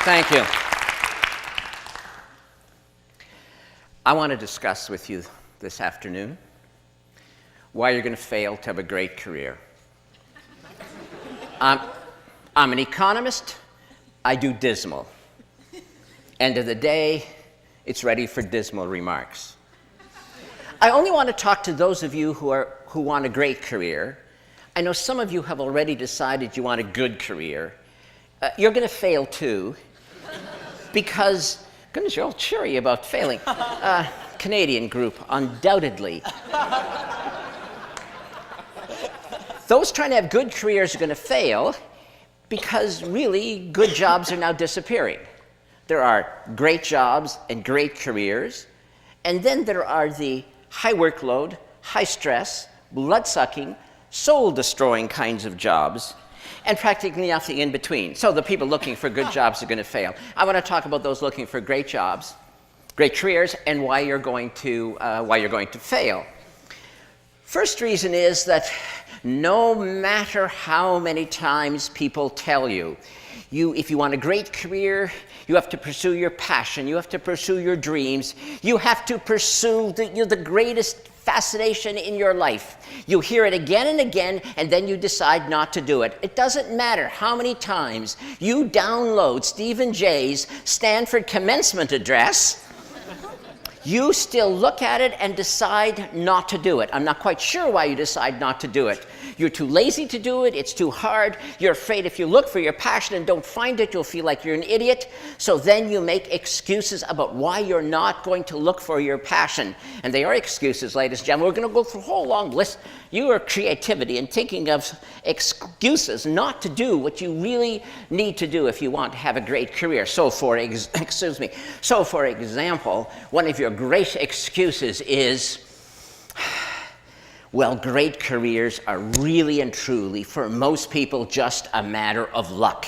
Thank you. I want to discuss with you this afternoon why you're going to fail to have a great career. I'm an economist. I do dismal. End of the day, it's ready for dismal remarks. I only want to talk to those of you who want a great career. I know some of you have already decided you want a good career. You're going to fail too, because, goodness, you're all cheery about failing. Canadian group, undoubtedly. Those trying to have good careers are going to fail because really good jobs are now disappearing. There are great jobs and great careers, and then there are the high workload, high stress, blood-sucking, soul-destroying kinds of jobs, and practically nothing in between. So the people looking for good jobs are going to fail. I want to talk about those looking for great jobs, great careers, and why you're going to fail. First reason is that no matter how many times people tell you, if you want a great career, you have to pursue your passion, you have to pursue your dreams, you have to pursue the greatest fascination in your life. You hear it again and again, and then you decide not to do it. It doesn't matter how many times you download Stephen Jay's Stanford commencement address, you still look at it and decide not to do it. I'm not quite sure why you decide not to do it. You're too lazy to do it, it's too hard, you're afraid if you look for your passion and don't find it, you'll feel like you're an idiot. So then you make excuses about why you're not going to look for your passion. And they are excuses, ladies and gentlemen. We're going to go through a whole long list. Your creativity and thinking of excuses not to do what you really need to do if you want to have a great career. So for example, one of your great excuses is, well, great careers are really and truly, for most people, just a matter of luck.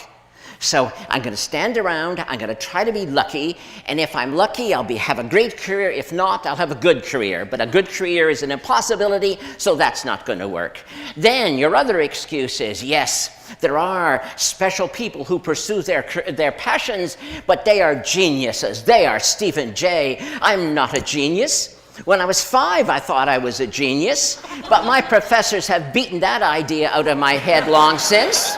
So I'm going to stand around, I'm going to try to be lucky, and if I'm lucky, I'll have a great career. If not, I'll have a good career. But a good career is an impossibility, so that's not going to work. Then your other excuse is, yes, there are special people who pursue their passions, but they are geniuses. They are Stephen Jay. I'm not a genius. When I was 5, I thought I was a genius, but my professors have beaten that idea out of my head long since.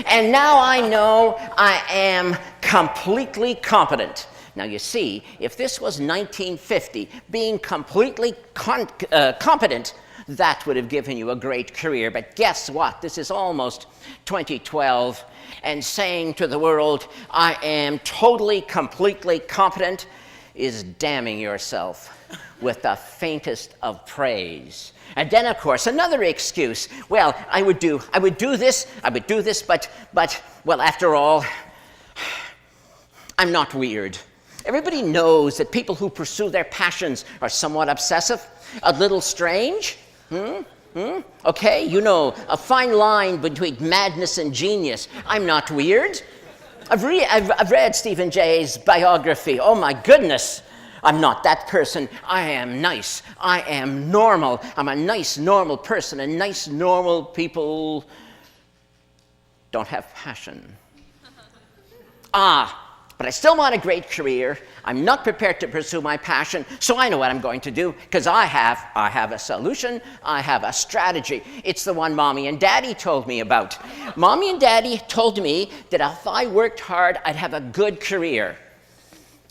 And now I know I am completely competent. Now you see, if this was 1950, being completely competent, that would have given you a great career. But guess what? This is almost 2012, and saying to the world, I am totally, completely competent, is damning yourself with the faintest of praise. And then, of course, another excuse. Well, I would do this, but, well, after all, I'm not weird. Everybody knows that people who pursue their passions are somewhat obsessive, a little strange. Okay, you know, a fine line between madness and genius. I'm not weird. I've read Stephen Jay's biography. Oh my goodness, I'm not that person. I am nice. I am normal. I'm a nice, normal person, and nice, normal people don't have passion. But I still want a great career. I'm not prepared to pursue my passion, so I know what I'm going to do, because I have a solution, I have a strategy. It's the one Mommy and Daddy told me about. Mommy and Daddy told me that if I worked hard, I'd have a good career.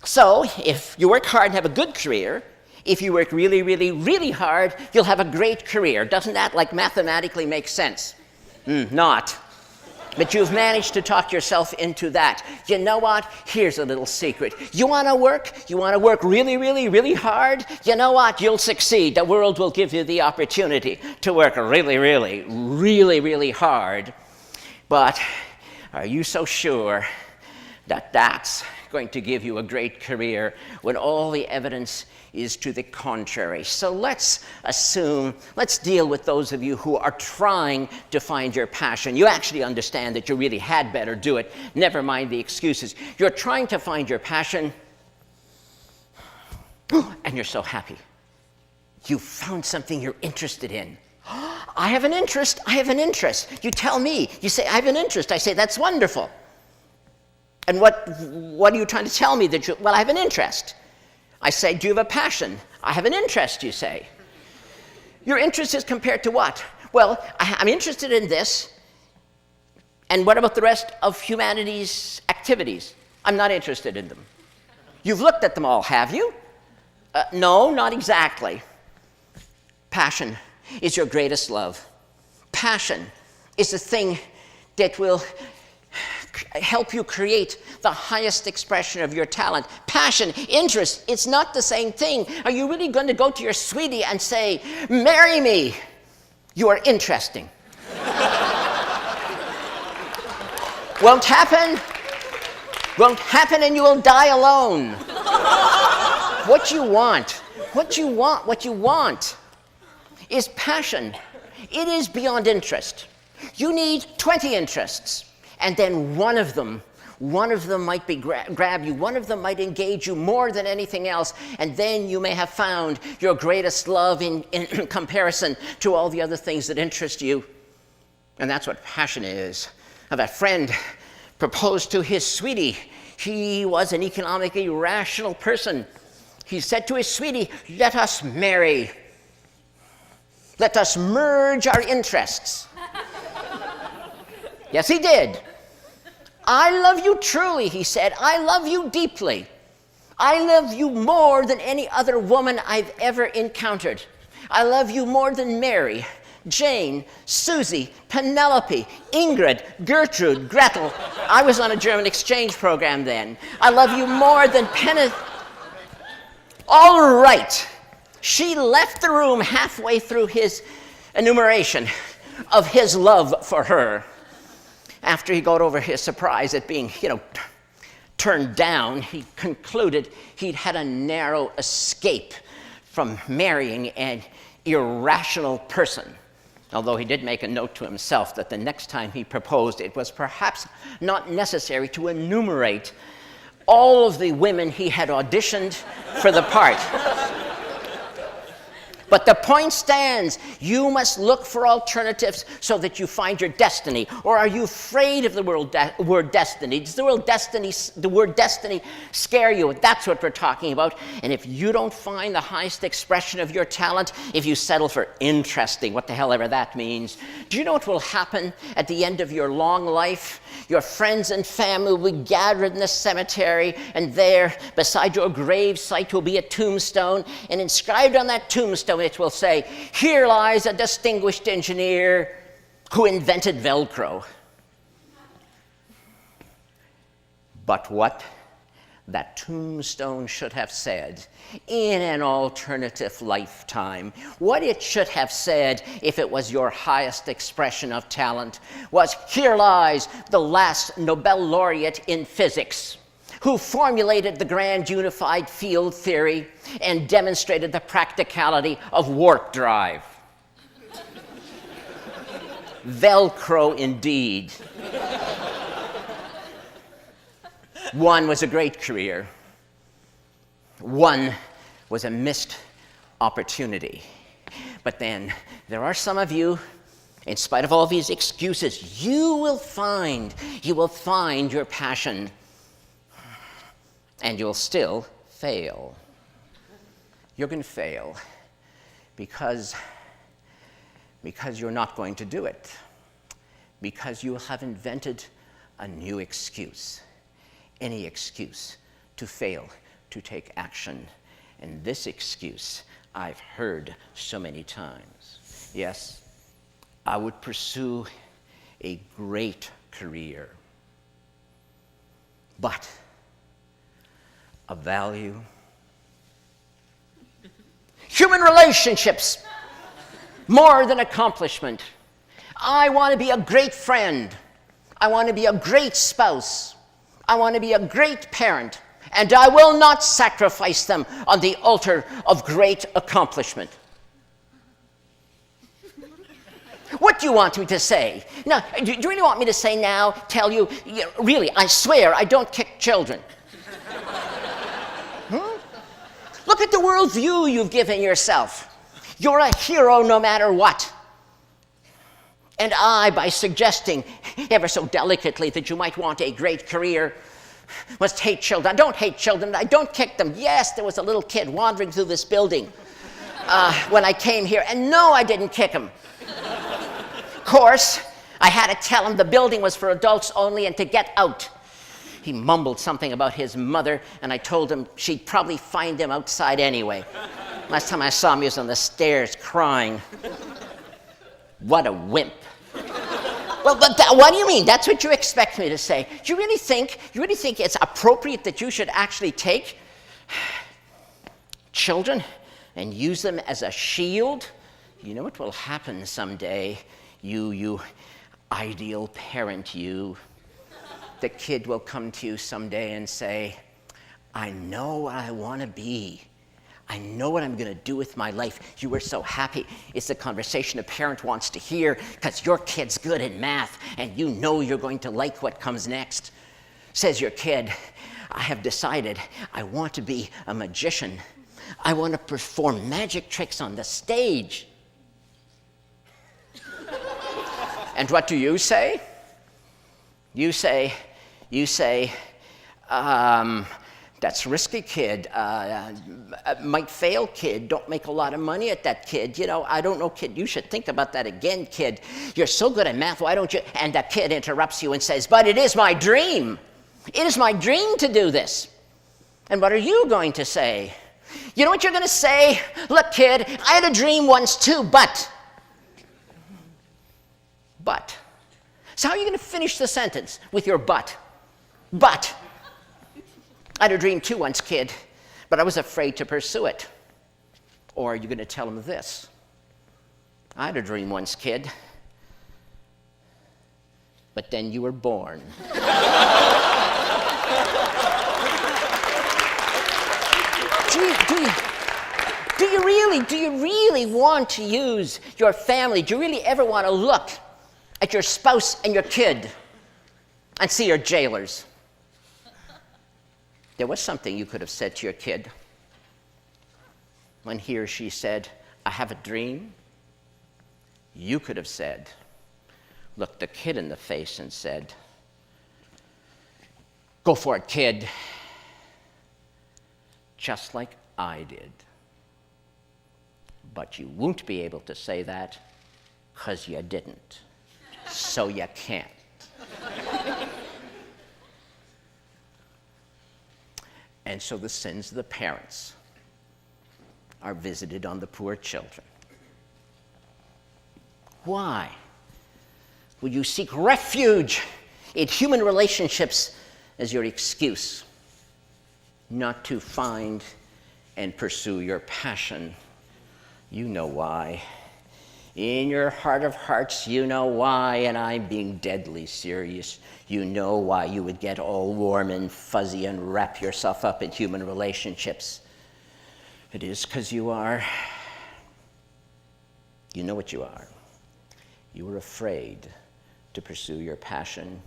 So if you work hard and have a good career, if you work really, really, really hard, you'll have a great career. Doesn't that, mathematically make sense? Not. But you've managed to talk yourself into that. You know what? Here's a little secret. You want to work really, really, really hard? You know what? You'll succeed. The world will give you the opportunity to work really, really, really, really hard. But are you so sure that that's going to give you a great career when all the evidence is to the contrary? So let's deal with those of you who are trying to find your passion. You actually understand that you really had better do it. Never mind the excuses. You're trying to find your passion, and you're so happy. You found something you're interested in. I have an interest. You tell me. You say, I have an interest. I say, that's wonderful. And what are you trying to tell me? Well, I have an interest. I say, do you have a passion? I have an interest, you say. Your interest is compared to what? Well, I'm interested in this. And what about the rest of humanity's activities? I'm not interested in them. You've looked at them all, have you? No, not exactly. Passion is your greatest love. Passion is the thing that will help you create the highest expression of your talent. Passion, interest, it's not the same thing. Are you really going to go to your sweetie and say, marry me? You are interesting. Won't happen. Won't happen, and you will die alone. What you want is passion. It is beyond interest. You need 20 interests, and then one of them might be grab you, one of them might engage you more than anything else, and then you may have found your greatest love in comparison to all the other things that interest you. And that's what passion is. Now, that friend proposed to his sweetie. He was an economically rational person. He said to his sweetie, let us marry. Let us merge our interests. Yes, he did. I love you truly, he said. I love you deeply. I love you more than any other woman I've ever encountered. I love you more than Mary, Jane, Susie, Penelope, Ingrid, Gertrude, Gretel. I was on a German exchange program then. I love you more than All right. She left the room halfway through his enumeration of his love for her. After he got over his surprise at being, turned down, he concluded he'd had a narrow escape from marrying an irrational person. Although he did make a note to himself that the next time he proposed, it was perhaps not necessary to enumerate all of the women he had auditioned for the part. But the point stands, you must look for alternatives so that you find your destiny. Or are you afraid of the word destiny? Does the word destiny scare you? That's what we're talking about. And if you don't find the highest expression of your talent, if you settle for interesting, what the hell ever that means, do you know what will happen at the end of your long life? Your friends and family will be gathered in the cemetery, and there, beside your grave site, will be a tombstone, and inscribed on that tombstone, it will say, here lies a distinguished engineer who invented Velcro. But what that tombstone should have said in an alternative lifetime, what it should have said if it was your highest expression of talent, was, here lies the last Nobel laureate in physics, who formulated the grand unified field theory and demonstrated the practicality of warp drive. Velcro indeed. One was a great career. One was a missed opportunity. But then there are some of you, in spite of all these excuses, you will find your passion. And you'll still fail. You're going to fail because you're not going to do it. Because you have invented a new excuse. Any excuse to fail to take action. And this excuse I've heard so many times. Yes, I would pursue a great career, but of value. Human relationships, more than accomplishment. I want to be a great friend. I want to be a great spouse. I want to be a great parent. And I will not sacrifice them on the altar of great accomplishment. What do you want me to say? Now, do you really want me to say now, tell you, really, I swear I don't kick children? Look at the worldview you've given yourself. You're a hero no matter what. And I, by suggesting ever so delicately that you might want a great career, Must hate children. I don't hate children. I don't kick them. Yes, there was a little kid wandering through this building when I came here, and no, I didn't kick him. Of course, I had to tell him the building was for adults only and to get out. He mumbled something about his mother, and I told him she'd probably find him outside anyway. Last time I saw him, he was on the stairs crying. What a wimp. Well, but what do you mean? That's what you expect me to say. Do you really think it's appropriate that you should actually take children and use them as a shield? You know what will happen someday, you ideal parent, you. The kid will come to you someday and say, I know what I want to be. I know what I'm going to do with my life. You were so happy. It's the conversation a parent wants to hear because your kid's good at math and you know you're going to like what comes next. Says your kid, I have decided I want to be a magician. I want to perform magic tricks on the stage. And what do you say? You say, that's risky, kid. Might fail, kid. Don't make a lot of money at that, kid. You know, I don't know, kid. You should think about that again, kid. You're so good at math. Why don't you? And the kid interrupts you and says, but it is my dream. It is my dream to do this. And what are you going to say? You know what you're going to say? Look, kid, I had a dream once too, but. So how are you going to finish the sentence with your but? But. I had a dream too once, kid, but I was afraid to pursue it. Or are you going to tell him this? I had a dream once, kid, but then you were born. Do you really want to use your family? Do you really ever want to look at your spouse and your kid and see your jailers? There was something you could have said to your kid when he or she said, I have a dream. You could have said, looked the kid in the face and said, go for it, kid. Just like I did. But you won't be able to say that because you didn't. So you can't. And so the sins of the parents are visited on the poor children. Why would you seek refuge in human relationships as your excuse not to find and pursue your passion? You know why. In your heart of hearts, you know why, and I'm being deadly serious. You know why you would get all warm and fuzzy and wrap yourself up in human relationships. It is because you are. You know what you are. You are afraid to pursue your passion.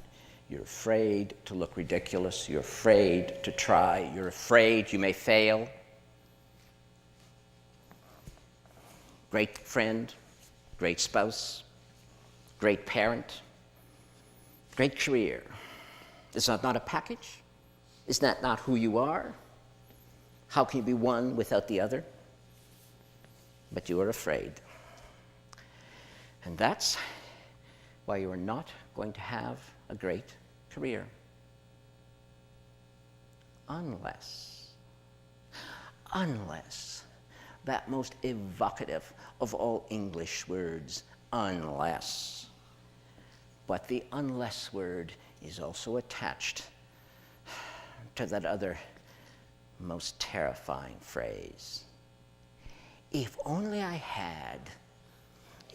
You're afraid to look ridiculous. You're afraid to try. You're afraid you may fail. Great friend. Great spouse, great parent, great career. Is that not a package? Is that not who you are? How can you be one without the other? But you are afraid. And that's why you are not going to have a great career. Unless that most evocative of all English words, unless. But the unless word is also attached to that other most terrifying phrase. If only I had,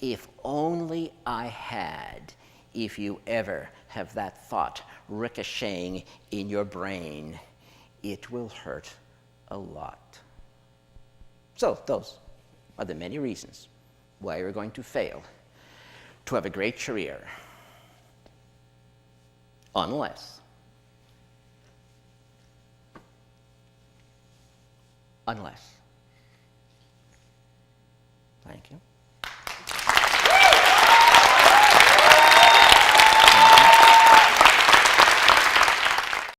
if only I had, if you ever have that thought ricocheting in your brain, it will hurt a lot. So those are the many reasons why you're going to fail to have a great career. Unless. Thank you.